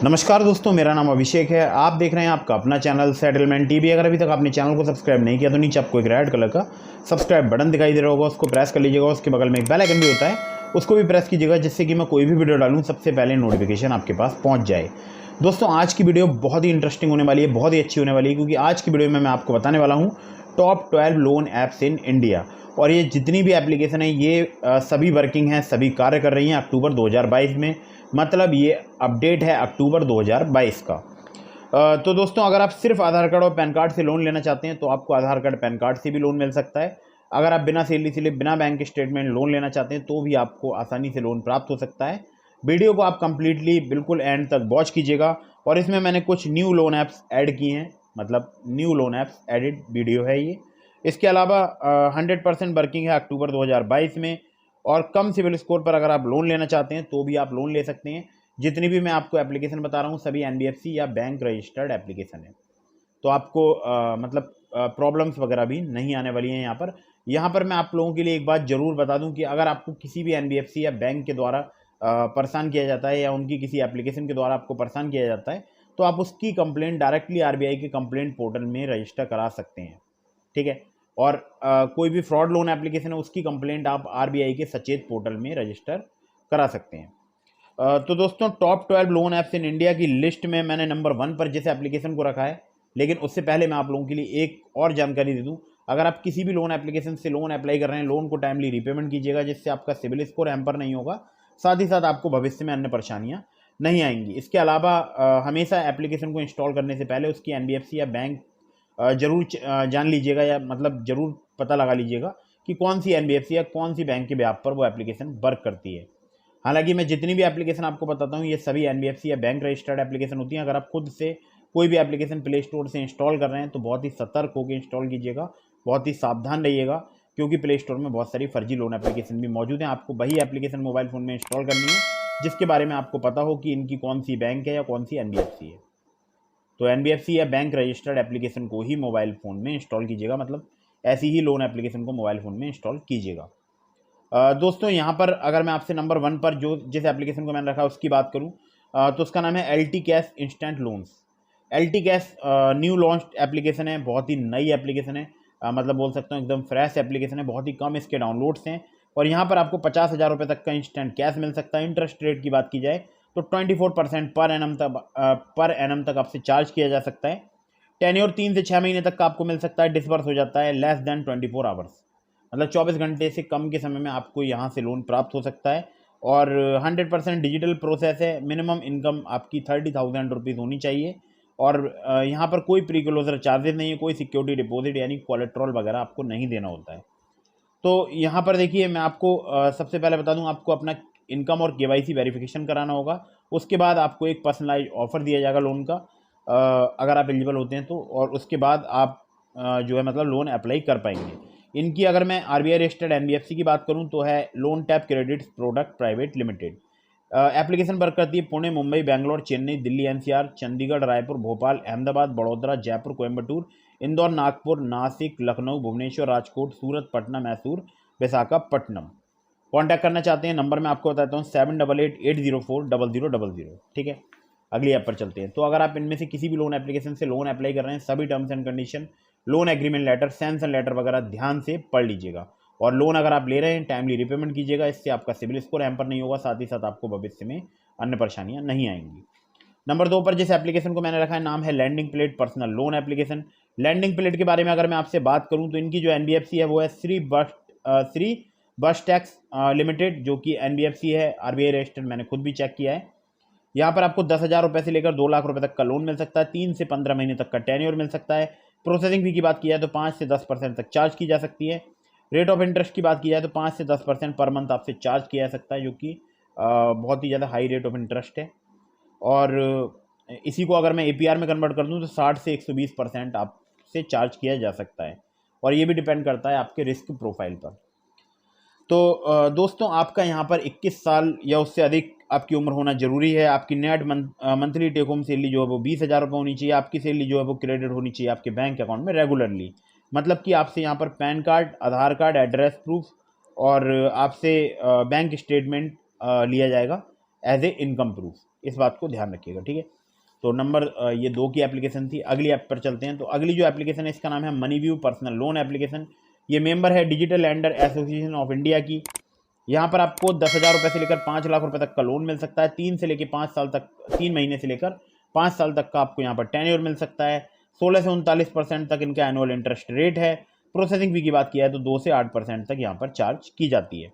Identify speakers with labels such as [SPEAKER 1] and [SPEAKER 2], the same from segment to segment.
[SPEAKER 1] नमस्कार दोस्तों, मेरा नाम अभिषेक है। आप देख रहे हैं आपका अपना चैनल सेटलमेंट टीवी। अगर अभी तक आपने चैनल को सब्सक्राइब नहीं किया तो नीचे आपको एक रेड कलर का सब्सक्राइब बटन दिखाई दे रहा होगा, उसको प्रेस कर लीजिएगा। उसके बगल में एक बेल आइकन भी होता है, उसको भी प्रेस कीजिएगा, जिससे कि मैं कोई भी वीडियो डालूँ सबसे पहले नोटिफिकेशन आपके पास पहुँच जाए। दोस्तों, आज की वीडियो बहुत ही इंटरेस्टिंग होने वाली है, बहुत ही अच्छी होने वाली है, क्योंकि आज की वीडियो में मैं आपको बताने वाला हूँ top 12 loan apps in India. और ये जितनी भी एप्लीकेशन है ये सभी वर्किंग हैं, सभी कार्य कर रही हैं अक्टूबर 2022 में। मतलब ये अपडेट है अक्टूबर 2022 का। तो दोस्तों, अगर आप सिर्फ आधार कार्ड और पैन कार्ड से लोन लेना चाहते हैं तो आपको आधार कार्ड पैन कार्ड से भी लोन मिल सकता है। अगर आप बिना सैलरी स्लिप बिना बैंक स्टेटमेंट लोन लेना चाहते हैं तो भी आपको आसानी से लोन प्राप्त हो सकता है। वीडियो को आप कंप्लीटली बिल्कुल एंड तक वॉच कीजिएगा। और इसमें मैंने कुछ न्यू लोन ऐप्स ऐड किए हैं, मतलब new loan apps added video है ये। इसके अलावा 100% वर्किंग है अक्टूबर 2022 में। और कम सिविल स्कोर पर अगर आप लोन लेना चाहते हैं तो भी आप लोन ले सकते हैं। जितनी भी मैं आपको एप्लीकेशन बता रहा हूँ सभी एनबीएफसी या बैंक रजिस्टर्ड एप्लीकेशन है, तो आपको मतलब प्रॉब्लम्स वगैरह भी नहीं आने वाली हैं यहाँ पर मैं आप लोगों के लिए एक बात ज़रूर बता दूं कि अगर आपको किसी भी एनबीएफसी या बैंक के द्वारा परेशान किया जाता है या उनकी किसी एप्लीकेशन के द्वारा आपको परेशान किया जाता है तो आप उसकी कंप्लेंट डायरेक्टली आरबीआई के कंप्लेंट पोर्टल में रजिस्टर करा सकते हैं। ठीक है। और कोई भी फ्रॉड लोन एप्लीकेशन है उसकी कंप्लेंट आप आरबीआई के सचेत पोर्टल में रजिस्टर करा सकते हैं। तो दोस्तों, top 12 loan apps in India की लिस्ट में मैंने नंबर 1 पर जिस एप्लीकेशन को रखा है, लेकिन उससे पहले मैं आप लोगों के लिए एक और जानकारी दे दूं। अगर आप किसी भी लोन एप्लीकेशन से लोन अप्लाई कर रहे हैं, लोन को टाइमली रीपेमेंट कीजिएगा, जिससे आपका सिविल स्कोर हैम्पर नहीं होगा, साथ ही साथ आपको भविष्य में अन्य परेशानियां नहीं आएंगी। इसके अलावा हमेशा एप्लीकेशन को इंस्टॉल करने से पहले उसकी एनबीएफसी या बैंक जरूर जान लीजिएगा, या मतलब ज़रूर पता लगा लीजिएगा कि कौन सी एनबीएफसी या कौन सी बैंक के ब्याज पर वो एप्लीकेशन वर्क करती है। हालांकि मैं जितनी भी एप्लीकेशन आपको बताता हूँ ये सभी एनबीएफसी या बैंक रजिस्टर्ड एप्लीकेशन होती हैं। अगर आप खुद से कोई भी एप्लीकेशन प्ले स्टोर से इंस्टॉल कर रहे हैं तो बहुत ही सतर्क होकर इंस्टॉल कीजिएगा, बहुत ही सावधान रहिएगा, क्योंकि प्ले स्टोर में बहुत सारी फर्जी लोन एप्लीकेशन भी मौजूद हैं। आपको वही एप्लीकेशन मोबाइल फ़ोन में इंस्टॉल करनी है जिसके बारे में आपको पता हो कि इनकी कौन सी बैंक है या कौन सी एनबीएफसी है। तो एनबीएफसी या बैंक रजिस्टर्ड एप्लीकेशन को ही मोबाइल फ़ोन में इंस्टॉल कीजिएगा, मतलब ऐसी ही लोन एप्लीकेशन को मोबाइल फ़ोन में इंस्टॉल कीजिएगा। दोस्तों, यहाँ पर अगर मैं आपसे नंबर 1 पर जो जिस एप्लीकेशन को मैंने रखा उसकी बात करूँ तो उसका नाम है L T cash instant loans. L T cash new launch application है, बहुत ही नई एप्लीकेशन है। मतलब बोल सकता हूँ एकदम फ्रेश एप्लीकेशन है, बहुत ही कम इसके डाउनलोड्स हैं। और यहाँ पर आपको 50,000 रुपये तक का इंस्टेंट कैश मिल सकता है। इंटरेस्ट रेट की बात की जाए तो 24% पर एनम तक आपसे चार्ज किया जा सकता है। टेन्योर 3 से 6 महीने तक का आपको मिल सकता है। डिसबर्स हो जाता है लेस देन 24 आवर्स, मतलब 24 घंटे से कम के समय में आपको यहाँ से लोन प्राप्त हो सकता है। और 100% डिजिटल प्रोसेस है। मिनिमम इनकम आपकी 30,000 रुपीज़ होनी चाहिए। और यहाँ पर कोई प्री क्लोजर चार्जेस नहीं है, कोई सिक्योरिटी डिपॉजिट यानी कोलेट्रल वगैरह आपको नहीं देना होता है। तो यहाँ पर देखिए, मैं आपको सबसे पहले बता दूँ, आपको अपना इनकम और केवाईसी वेरिफिकेशन कराना होगा। उसके बाद आपको एक पर्सनलाइज ऑफर दिया जाएगा लोन का, अगर आप एलिजिबल होते हैं तो। और उसके बाद आप जो है मतलब लोन अप्लाई कर पाएंगे। इनकी अगर मैं आरबीआई रजिस्टर्ड एनबीएफसी की बात करूं तो है loan tap credit product private limited. Application work करती है पुणे, मुंबई, बेंगलोर, चेन्नई, दिल्ली एनसीआर, चंडीगढ़, रायपुर, भोपाल, अहमदाबाद, बड़ौदा, जयपुर, कोयम्बटूर, इंदौर, नागपुर, नासिक, लखनऊ, भुवनेश्वर, राजकोट, सूरत, पटना, मैसूर, विशाखापट्टनम। कॉन्टैक्ट करना चाहते हैं नंबर मैं आपको बताता हूँ 7888040000। ठीक है। अगली ऐप पर चलते हैं। तो अगर आप इनमें से किसी भी लोन एप्लीकेशन से लोन अप्लाई कर रहे हैं, सभी terms and condition, loan agreement letter, sanction letter वगैरह ध्यान से पढ़ लीजिएगा। और लोन अगर आप ले रहे हैं टाइमली रिपेमेंट कीजिएगा, इससे आपका सिविल स्कोर हैम्पर नहीं होगा, साथ ही साथ आपको भविष्य में अन्य परेशानियां नहीं आएंगी। नंबर 2 पर जिस एप्लीकेशन को मैंने रखा है नाम है Lending Plate personal loan application. Lending Plate के बारे में अगर मैं आपसे बात करूं तो इनकी जो एनबीएफसी है वो है श्री बस टैक्स लिमिटेड, जो कि एनबीएफसी है, आरबीआई रजिस्टर्ड, मैंने खुद भी चेक किया है। यहाँ पर आपको 10,000 रुपये से लेकर 2 लाख रुपए तक का लोन मिल सकता है। 3 से 15 महीने तक का टेन्योर मिल सकता है। प्रोसेसिंग फी की बात की जाए तो 5 से 10% तक चार्ज की जा सकती है। रेट ऑफ इंटरेस्ट की बात की जाए तो 5 से 10% पर मंथ आपसे चार्ज किया जा सकता है, जो कि बहुत ही ज़्यादा हाई रेट ऑफ इंटरेस्ट है। और इसी को अगर मैं एपीआर में कन्वर्ट कर दूं तो 60 से 120% आपसे चार्ज किया जा सकता है। और ये भी डिपेंड करता है आपके रिस्क प्रोफाइल पर। तो दोस्तों, आपका यहाँ पर 21 साल या उससे अधिक आपकी उम्र होना जरूरी है। आपकी net monthly take home salary जो है वो 20,000 रुपये होनी चाहिए। आपकी सैलरी जो है वो क्रेडिट होनी चाहिए आपके बैंक अकाउंट में रेगुलरली। मतलब कि आपसे यहाँ पर PAN card, Aadhaar card, address proof और आपसे बैंक स्टेटमेंट लिया जाएगा। As a income proof. इस बात को ध्यान रखिएगा, ठीक है। तो नंबर ये 2 की एप्लीकेशन थी। अगली ऐप पर चलते हैं। तो अगली जो एप्लीकेशन है इसका नाम है money view personal loan application. ये मेंबर है digital lander association of India की। यहाँ पर आपको 10,000 रुपये से लेकर 5 लाख रुपए तक का लोन मिल सकता है। 3 से लेकर 5 साल तक, 3 महीने से लेकर 5 साल तक का आपको यहाँ पर टेन्योर मिल सकता है। 16 से 39% तक इनका एनुअल इंटरेस्ट रेट है। प्रोसेसिंग फी की बात किया है तो 2 से 8% तक यहाँ पर चार्ज की जाती है।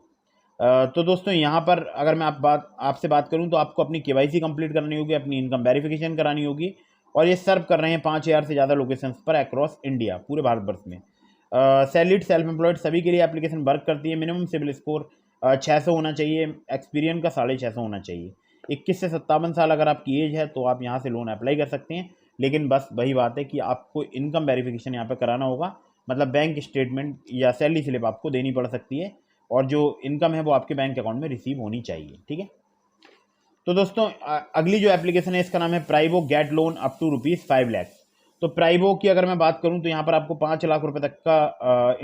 [SPEAKER 1] तो दोस्तों यहाँ पर अगर मैं आपसे बात करूँ तो आपको अपनी केवाईसी कंप्लीट करनी होगी, अपनी इनकम वेरिफिकेशन करानी होगी, और ये सर्व कर रहे हैं 5,000 से ज़्यादा लोकेशंस पर अक्रॉस इंडिया, पूरे भारतवर्ष में। सैलरीड सेल्फ एम्प्लॉयड सभी के लिए एप्लीकेशन वर्क करती है। मिनिमम सिविल स्कोर 600 होना चाहिए, एक्सपीरियंस का 650 होना चाहिए। 21 से 57 साल अगर आपकी एज है तो आप यहाँ से लोन अप्लाई कर सकते हैं। लेकिन बस वही बात है कि आपको इनकम वेरिफिकेशन यहाँ पर कराना होगा, मतलब बैंक स्टेटमेंट या सैलरी स्लिप आपको देनी पड़ सकती है, और जो इनकम है वो आपके बैंक अकाउंट में रिसीव होनी चाहिए, ठीक है। तो दोस्तों अगली जो एप्लीकेशन है इसका नाम है Privo get loan up to ₹5 lakh. तो प्राइवो की अगर मैं बात करूं तो यहाँ पर आपको 5 लाख रुपए तक का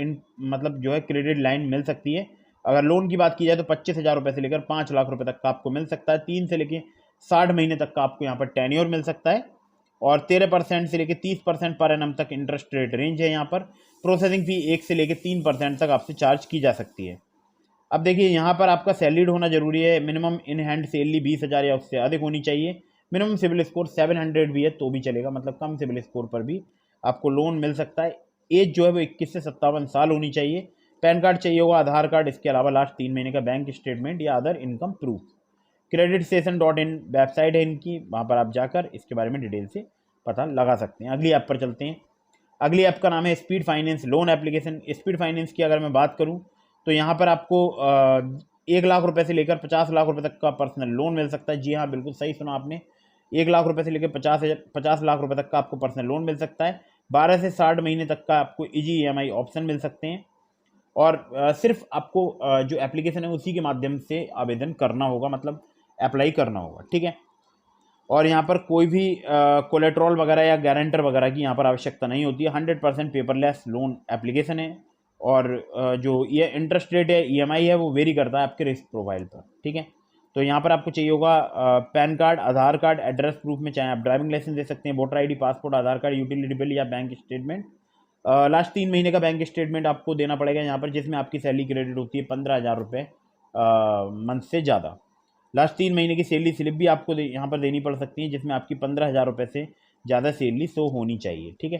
[SPEAKER 1] मतलब जो है क्रेडिट लाइन मिल सकती है। अगर लोन की बात की जाए तो 25,000 रुपये से लेकर 5 लाख रुपए तक का आपको मिल सकता है। 3 से लेकर 60 महीने तक का आपको यहाँ पर टेन्योर मिल सकता है, और 13% से लेकर 30% पर एनम तक इंटरेस्ट रेट रेंज है। यहाँ पर प्रोसेसिंग फी 1 से लेकर 3% तक आपसे चार्ज की जा सकती है। अब देखिए यहाँ पर आपका सैलरीड होना जरूरी है। मिनिमम इन हैंड सैलरी 20,000 या उससे अधिक होनी चाहिए। मिनिमम सिविल स्कोर 700 भी है तो भी चलेगा, मतलब कम सिविल स्कोर पर भी आपको लोन मिल सकता है। एज जो है वो 21 से 57 साल होनी चाहिए। पैन कार्ड चाहिए होगा, आधार कार्ड, इसके अलावा लास्ट 3 महीने का बैंक स्टेटमेंट या other income proof. creditstation.in website है इनकी, वहाँ पर आप जाकर इसके बारे में डिटेल से पता लगा सकते हैं। अगली ऐप पर चलते हैं। अगली ऐप का नाम है speed finance loan application. Speed finance की अगर मैं बात करूँ तो यहाँ पर आपको 1 लाख रुपए से लेकर 50 लाख रुपए तक का पर्सनल लोन मिल सकता है। जी हाँ, बिल्कुल सही सुना आपने। 1 लाख रुपए से लेकर 50 लाख रुपए तक का आपको पर्सनल लोन मिल सकता है। 12 से 60 महीने तक का आपको इजी EMI ऑप्शन मिल सकते हैं, और सिर्फ आपको जो एप्लीकेशन है उसी के माध्यम से आवेदन करना होगा, मतलब अप्लाई करना होगा, ठीक है। और यहाँ पर कोई भी कोलेट्रॉल वगैरह या गारंटर वगैरह की यहाँ पर आवश्यकता नहीं होती है। 100% पेपरलेस लोन एप्लीकेशन है, और जो ये इंटरेस्ट रेट है EMI है वो वेरी करता है आपके रिस्क प्रोफाइल पर, ठीक है। तो यहाँ पर आपको चाहिए होगा pan card, Aadhaar card, address proof में चाहे आप ड्राइविंग लाइसेंस दे सकते हैं, वोटर ID, पासपोर्ट, आधार कार्ड, यूटिलिटी बिल या बैंक स्टेटमेंट। लास्ट 3 महीने का बैंक स्टेटमेंट आपको देना पड़ेगा यहाँ पर, जिसमें आपकी सैलरी क्रेडिट होती है 15,000 रुपये मंथ से ज़्यादा। लास्ट 3 महीने की सैलरी स्लिप भी आपको यहाँ पर देनी पड़ सकती है, जिसमें आपकी 15,000 रुपये से ज़्यादा सैलरी शो होनी चाहिए, ठीक है।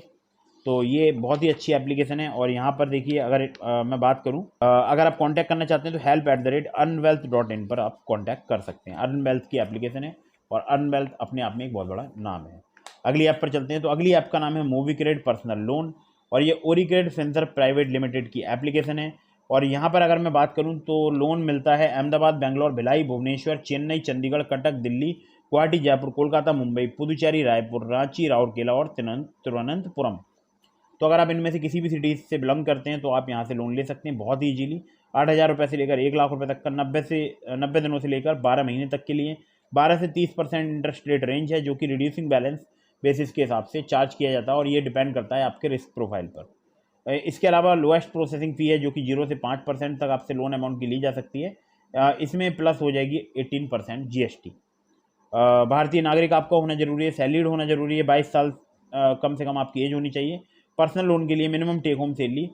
[SPEAKER 1] तो ये बहुत ही अच्छी एप्लीकेशन है। और यहाँ पर देखिए अगर मैं बात करूँ, अगर आप कांटेक्ट करना चाहते हैं तो help@earnwealth.in पर आप कांटेक्ट कर सकते हैं। अर्नवेल्थ की एप्लीकेशन है, और अर्नवेल्थ अपने आप में एक बहुत बड़ा नाम है। अगली ऐप पर चलते हैं। तो अगली ऐप का नाम है मूवीक्रेड पर्सनल लोन, और ये ओरिक्रेड फिनसर्व प्राइवेट लिमिटेड की एप्लीकेशन है। और यहाँ पर अगर मैं बात करूँ तो लोन मिलता है अहमदाबाद, बेंगलोर, भिलाई, भुवनेश्वर, चेन्नई, चंडीगढ़, कटक, दिल्ली, गुवाहाटी, जयपुर, कोलकाता, मुंबई, पुदुचेरी, रायपुर, रांची, राउरकेला और तिरुवनंतपुरम। तो अगर आप इनमें से किसी भी सिटीज़ से बिलोंग करते हैं तो आप यहाँ से लोन ले सकते हैं बहुत ही ईजीली। 8,000 रुपये से लेकर 1 लाख रुपए तक का 90 दिनों से लेकर 12 महीने तक के लिए 12 से 30% इंटरेस्ट रेट रेंज है, जो कि रिड्यूसिंग बैलेंस बेसिस के हिसाब से चार्ज किया जाता है, और ये डिपेंड करता है आपके रिस्क प्रोफाइल पर। इसके अलावा लोएस्ट प्रोसेसिंग फ़ी है, जो कि 0 से 5% तक आपसे लोन अमाउंट की ली जा सकती है। इसमें प्लस हो जाएगी 18% GST। भारतीय नागरिक आपका होना जरूरी है, सैलरीड होना जरूरी है, 22 साल कम से कम आपकी एज होनी चाहिए। पर्सनल लोन के लिए मिनिमम टेक होम सैलरी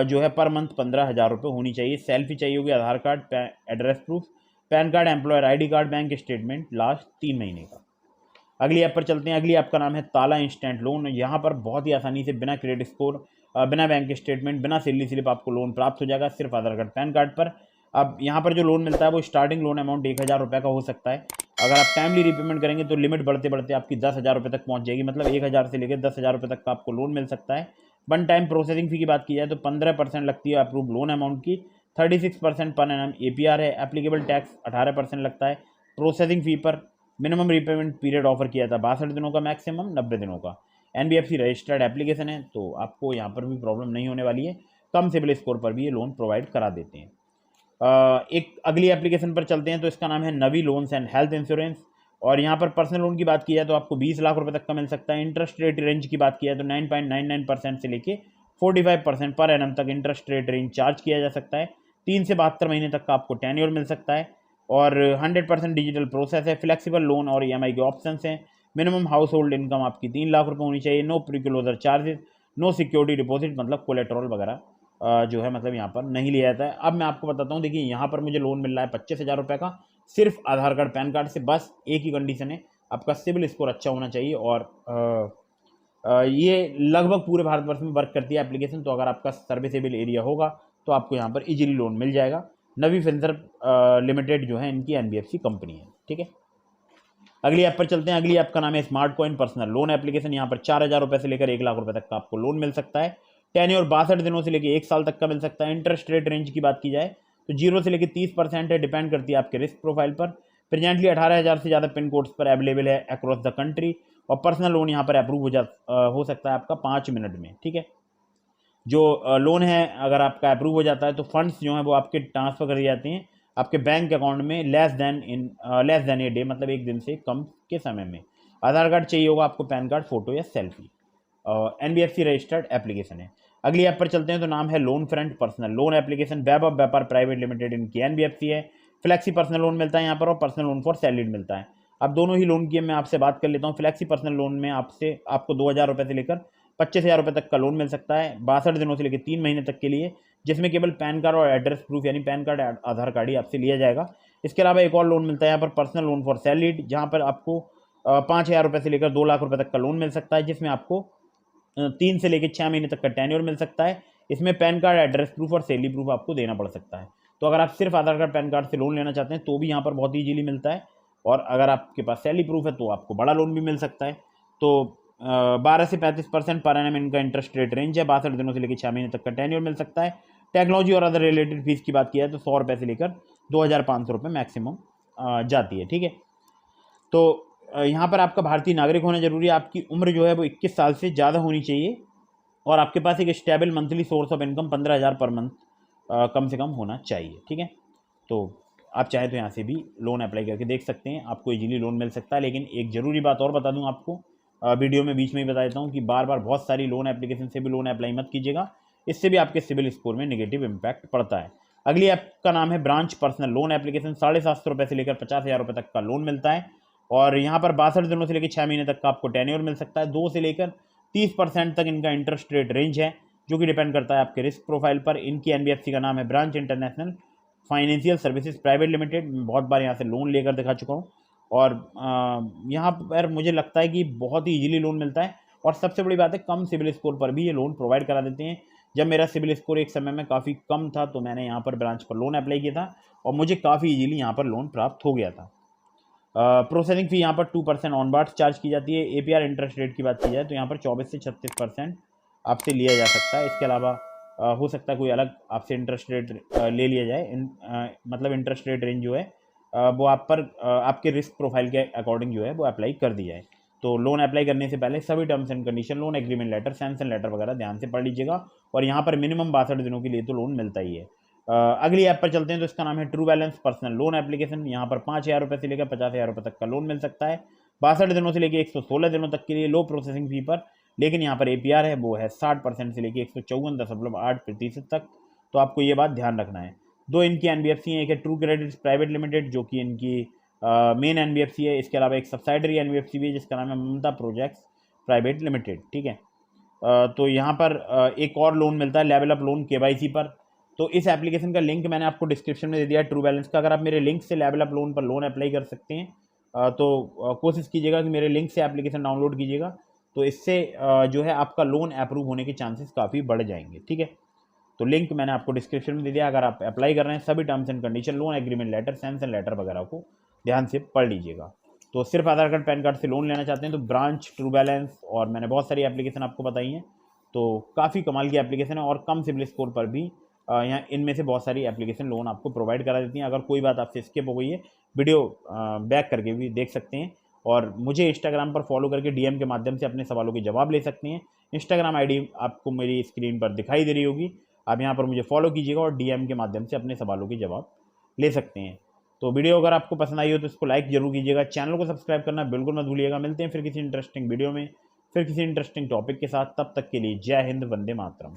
[SPEAKER 1] जो है पर मंथ 15,000 रुपये होनी चाहिए। सेल्फी चाहिए होगी, Aadhaar card, address proof, pan card, employer ID card, bank statement last 3 महीने का। अगली ऐप पर चलते हैं। अगली ऐप का नाम है ताला इंस्टेंट लोन। यहाँ पर बहुत ही आसानी से बिना क्रेडिट स्कोर, बिना बैंक स्टेटमेंट, बिना सैलरी स्लिप आपको लोन प्राप्त हो जाएगा, सिर्फ आधार कार्ड, पैन कार्ड पर। अब यहाँ पर जो लोन मिलता है वो स्टार्टिंग लोन अमाउंट 1,000 रुपये का हो सकता है। अगर आप टाइमली रीपेमेंट करेंगे तो लिमिट बढ़ते बढ़ते आपकी 10,000 रुपये तक पहुँच जाएगी, मतलब 1,000 से लेकर 10,000 रुपये तक का आपको लोन मिल सकता है। वन टाइम प्रोसेसिंग फ़ी की बात की जाए तो 15% लगती है अप्रूव लोन अमाउंट की। 36% पर एनम APR है। एप्लीकेबल टैक्स 18% लगता है प्रोसेसिंग फ़ी पर। मिनिमम रीपेमेंट पीरियड ऑफर किया था 62 दिनों का, मैक्सिमम 90 दिनों का। NBFC रजिस्टर्ड एप्लीकेशन है, तो आपको यहाँ पर भी प्रॉब्लम नहीं होने वाली है। कम सिबिल स्कोर पर भी ये लोन प्रोवाइड करा देते हैं। एक अगली एप्लीकेशन पर चलते हैं। तो इसका नाम है नवी लोन्स एंड हेल्थ इंश्योरेंस। और यहाँ पर पर्सनल लोन की बात की जाए तो आपको 20 लाख रुपए तक का मिल सकता है। इंटरेस्ट रेट रेंज की बात की जाए तो 9.99% से लेके 45% पर एनम तक इंटरेस्ट रेट रेंज चार्ज किया जा सकता है। 3 से 72 महीने तक का आपको टेन्योर मिल सकता है। और 100% डिजिटल प्रोसेस है। फ्लेक्सिबल लोन और ईएमआई के ऑप्शंस हैं। मिनिमम हाउस होल्ड इनकम आपकी 3 लाख रुपए होनी चाहिए। No pre closure charges, no security deposit, मतलब कोलेट्रल वगैरह जो है मतलब यहाँ पर नहीं लिया जाता है। अब मैं आपको बताता हूँ, देखिए यहाँ पर मुझे लोन मिल रहा है 25,000 रुपये का, सिर्फ आधार कार्ड पैन कार्ड से। बस एक ही कंडीशन है, आपका सिविल स्कोर अच्छा होना चाहिए। और ये लगभग पूरे भारतवर्ष में वर्क करती है एप्लीकेशन। तो अगर आपका सर्विसेबल एरिया होगा तो आपको यहाँ पर इजीली लोन मिल जाएगा। नवी फिनसर्व लिमिटेड जो है इनकी एनबीएफसी कंपनी है, ठीक है। अगली ऐप पर चलते हैं। अगली ऐप का नाम है smart coin personal loan application. यहाँ पर 4,000 रुपये से लेकर 1 लाख रुपए तक का आपको लोन मिल सकता है। टेन्योर 62 दिनों से लेकर 1 साल तक का मिल सकता है। इंटरेस्ट रेट रेंज की बात की जाए तो 0 से लेकर 30% है, डिपेंड करती है आपके रिस्क प्रोफाइल पर। प्रेजेंटली 18,000 से ज़्यादा पिन कोड्स पर अवेलेबल है अक्रॉस द कंट्री। और पर्सनल लोन यहाँ पर अप्रूव हो सकता है आपका 5 मिनट में, ठीक है। जो लोन है अगर आपका अप्रूव हो जाता है तो फंड्स जो हैं वो आपके ट्रांसफ़र कर दिए जाते हैं आपके बैंक अकाउंट में लेस देन ए डे, मतलब एक दिन से कम के समय में। आधार कार्ड चाहिए होगा आपको, पैन कार्ड, फोटो या सेल्फी। एनबीएफसी रजिस्टर्ड एप्लीकेशन है। अगली ऐप पर चलते हैं तो नाम है loan front personal loan application. Vaibhav Vyapar private limited इनकी एनबीएफसी है। फ्लैक्सी पर्सनल लोन मिलता है यहाँ पर और पर्सनल लोन फॉर सैलरीड मिलता है। अब दोनों ही लोन की मैं आपसे बात कर लेता हूँ। फ्लैक्सी पर्सनल लोन में आपको 2,000 रुपये से लेकर 25,000 रुपये तक का लोन मिल सकता है 62 दिनों से लेकर 3 महीने तक के लिए, जिसमें केवल पैन कार्ड और एड्रेस प्रूफ यानी पैन कार्ड आधार कार्ड ही आपसे लिया जाएगा। इसके अलावा एक और लोन मिलता है यहाँ पर पर्सनल लोन फॉर सैलरीड, जहाँ पर आपको 5,000 रुपये से लेकर 2 लाख रुपये तक का लोन मिल सकता है, जिसमें आपको 3 से लेकर 6 महीने तक का टेन्योर मिल सकता है। इसमें पैन कार्ड, एड्रेस प्रूफ और सैलरी प्रूफ आपको देना पड़ सकता है। तो अगर आप सिर्फ आधार कार्ड पैन कार्ड से लोन लेना चाहते हैं तो भी यहाँ पर बहुत ईजीली मिलता है। और अगर आपके पास सैलरी प्रूफ है तो आपको बड़ा लोन भी मिल सकता है। तो 12 से 35% पर एनम इनका इंटरेस्ट रेट रेंज है। 62 दिनों से लेकर 6 महीने तक का टेन्योर मिल सकता है। टेक्नोलॉजी और अदर रिलेटेड फीस की बात की जाए तो 100 रुपये से लेकर 2,500 रुपये मैक्सिमम जाती है, ठीक है। तो यहाँ पर आपका भारतीय नागरिक होना जरूरी है। आपकी उम्र जो है वो 21 साल से ज़्यादा होनी चाहिए और आपके पास एक stable monthly source of income 15,000 per month कम से कम होना चाहिए, ठीक है। तो आप चाहे तो यहाँ से भी लोन अप्लाई करके देख सकते हैं, आपको इजीली लोन मिल सकता है। लेकिन एक ज़रूरी बात और बता दूँ आपको, वीडियो में बीच में ही बता देता हूँ कि बार बार बहुत सारी लोन एप्लीकेशन से भी लोन अप्लाई मत कीजिएगा, इससे भी आपके सिविल स्कोर में नेगेटिव इम्पैक्ट पड़ता है। अगली ऐप का नाम है ब्रांच पर्सनल लोन एप्लीकेशन। 750 रुपये से लेकर 50,000 रुपये तक का लोन मिलता है और यहाँ पर 62 दिनों से लेकर 6 महीने तक का आपको टेन्योर मिल सकता है। 2 से लेकर 30% तक इनका इंटरेस्ट रेट रेंज है, जो कि डिपेंड करता है आपके रिस्क प्रोफाइल पर। इनकी एनबीएफसी का नाम है branch international financial services private limited. मैं बहुत बार यहाँ से लोन लेकर दिखा चुका हूँ और यहाँ पर मुझे लगता है कि बहुत ही इजीली लोन मिलता है। और सबसे बड़ी बात है, कम सिविल स्कोर पर भी ये लोन प्रोवाइड करा देते हैं। जब मेरा सिविल स्कोर एक समय में काफ़ी कम था तो मैंने यहाँ पर ब्रांच पर लोन अप्लाई किया था और मुझे काफ़ी इजीली यहाँ पर लोन प्राप्त हो गया था। प्रोसेसिंग फ़ी यहाँ पर 2% ऑन बार्ड चार्ज की जाती है। एपीआर इंटरेस्ट रेट की बात की जाए तो यहाँ पर 24 से 36% आपसे लिया जा सकता है। इसके अलावा हो सकता है कोई अलग आपसे इंटरेस्ट रेट ले लिया जाए। मतलब इंटरेस्ट रेट रेंज जो है वो आप पर आपके रिस्क प्रोफाइल के अकॉर्डिंग जो है वो अप्लाई कर दी जाए। तो लोन अप्लाई करने से पहले सभी terms and condition, loan agreement letter, sanction letter वगैरह ध्यान से पढ़ लीजिएगा। और यहाँ पर मिनिमम 62 दिनों के लिए तो लोन मिलता ही है। अगली ऐप पर चलते हैं तो इसका नाम है true balance personal loan application. यहाँ पर 5,000 रुपये से लेकर 50,000 रुपये तक का लोन मिल सकता है 62 दिनों से लेकर 116 दिनों तक के लिए, लो प्रोसेसिंग फी पर। लेकिन यहाँ पर एपीआर है वो है 60% से लेकर 154.8% तक। तो आपको ये बात ध्यान रखना है। दो इनकी एनबीएफसी हैं, एक है ट्रू क्रेडिट प्राइवेट लिमिटेड जो कि इनकी मेन एनबीएफसी है। इसके अलावा एक सब्सिडरी एनबीएफसी भी है जिसका नाम है ममता प्रोजेक्ट्स प्राइवेट लिमिटेड, ठीक है। तो यहाँ पर एक और लोन मिलता है लेवल अप लोन केवाईसी पर। तो इस एप्लीकेशन का लिंक मैंने आपको डिस्क्रिप्शन में दे दिया है ट्रू बैलेंस का। अगर आप मेरे लिंक से लेवल अप लोन पर लोन अप्लाई कर सकते हैं तो कोशिश कीजिएगा कि मेरे लिंक से एप्लीकेशन डाउनलोड कीजिएगा। तो इससे जो है आपका लोन अप्रूव होने के चांसेस काफ़ी बढ़ जाएंगे, ठीक है। तो लिंक मैंने आपको डिस्क्रिप्शन में दे दिया। अगर आप अप्लाई कर रहे हैं सभी terms and condition, loan agreement letter, sanction letter वगैरह को ध्यान से पढ़ लीजिएगा। तो सिर्फ आधार कार्ड पैन कार्ड से लोन लेना चाहते हैं तो ब्रांच, ट्रू बैलेंस और मैंने बहुत सारी एप्लीकेशन आपको बताई हैं। तो काफ़ी कमाल की एप्लीकेशन है और कम सिविल स्कोर पर भी यहाँ इनमें से बहुत सारी एप्लीकेशन लोन आपको प्रोवाइड करा देती हैं। अगर कोई बात आपसे स्किप हो गई है, वीडियो बैक करके भी देख सकते हैं और मुझे इंस्टाग्राम पर फॉलो करके डीएम के माध्यम से अपने सवालों के जवाब ले सकते हैं। इंस्टाग्राम आईडी आपको मेरी स्क्रीन पर दिखाई दे रही होगी, आप यहाँ पर मुझे फॉलो कीजिएगा और डीएम के माध्यम से अपने सवालों के जवाब ले सकते हैं। तो वीडियो अगर आपको पसंद आई हो तो इसको लाइक जरूर कीजिएगा, चैनल को सब्सक्राइब करना बिल्कुल मत भूलिएगा। मिलते हैं फिर किसी इंटरेस्टिंग वीडियो में, फिर किसी इंटरेस्टिंग टॉपिक के साथ। तब तक के लिए जय हिंद, वंदे मातरम।